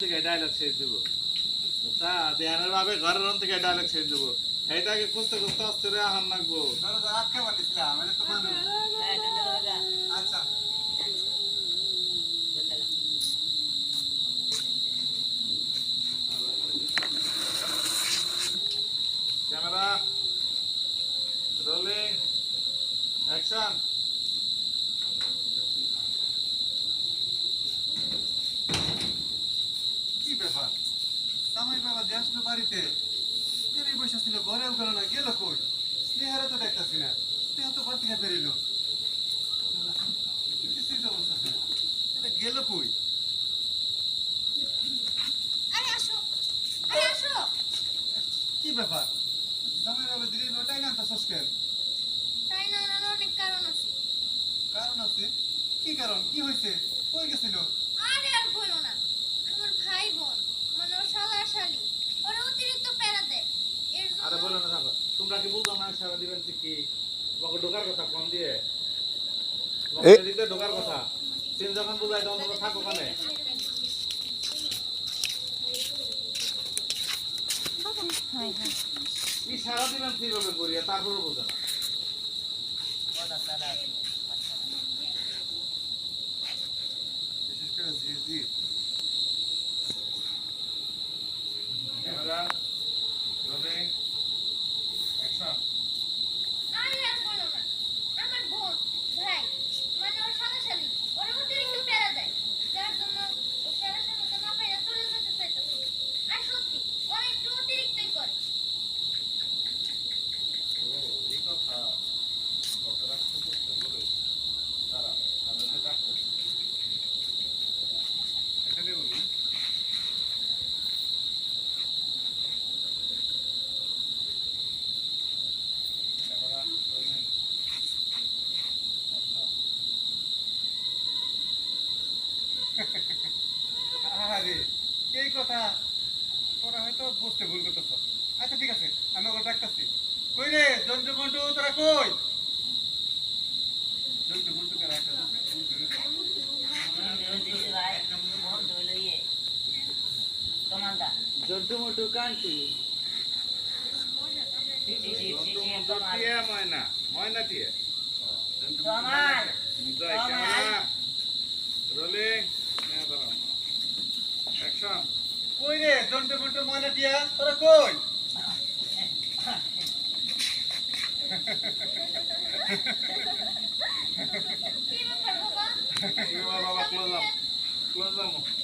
থেকে ডায়লগ শেষ দিব তা ধ্যানের ভাবে ঘরের থেকে ডায়লগ শেষ দিব এইটাকে খুঁজতে খুঁজতে আসতে রে আহান লাগবো আজকে বলিছিলাম আমি তো মানুষ আচ্ছা ক্যামেরা রোলিং অ্যাকশন কি ব্যাপার সামাই বাবা যে আসলো বাড়িতে এই বসে ছিল ঘরেও গেল না গেল কই স্নেহারে তো দেখতেছি না স্নেহা তো ঘর থেকে বেরিল কিছুই তো অবস্থা এটা গেল কই কি ব্যাপার সামাই বাবা দিদি ওটাই না তো সস্কেল তাই না অনেক কারণ আছে কারণ আছে কি কারণ কি হয়েছে কই গেছিল আরে আর বলো না আমার ভাই বোন মানে ওর শালা শালি ওরা অতিরিক্ত প্যারা দেয় এর জন্য আরে বলো না থাকো তোমরা কি বুঝো না সারা দিবেন কি তোমাকে ঢোকার কথা কোন দিয়ে তোমাকে দিতে ঢোকার কথা তিন যখন বুঝাই তখন তোমরা থাকো ওখানে হাই হাই কি সারা দিবেন কিভাবে করিয়া তারপরে বোঝা না বিশেষ করে জি ক্যামেরা রোলিং অ্যাকশন আরে আর বলো না আমার বোন ভাই মানে ওর শালা শালি ওরা অতিরিক্ত প্যারা দেয় যার জন্য ও প্যারা সামলাতে না পারে চলে যেতে চাইতেছে আর সত্যি ওরা একটু অতিরিক্তই করে এই কথা কত রাখতে করতে বলে তারা আমি তো ডাক্তার এখানে বলি ক্যামেরা রোলিং আরে এই কথা তোরা হয়তো বুঝতে ভুল করতেছ আচ্ছা ঠিক আছে আমি ওগুলো ডাকতেছি কই রে জন্টু মন্টু তোরা কই জন্টু মন্টুকে রাখতে জন্টু মোটু কান্তি জন্টু মন্টু টিয়া ময়না ময়না টিয়া তোমার জয় ক্যামেরা রোলিং অ্যাকশন কই রে জন্টু মন্টু ময়না টিয়া তোরা কই কি ব্যাপার বাবা বাবা ক্লোজ আপ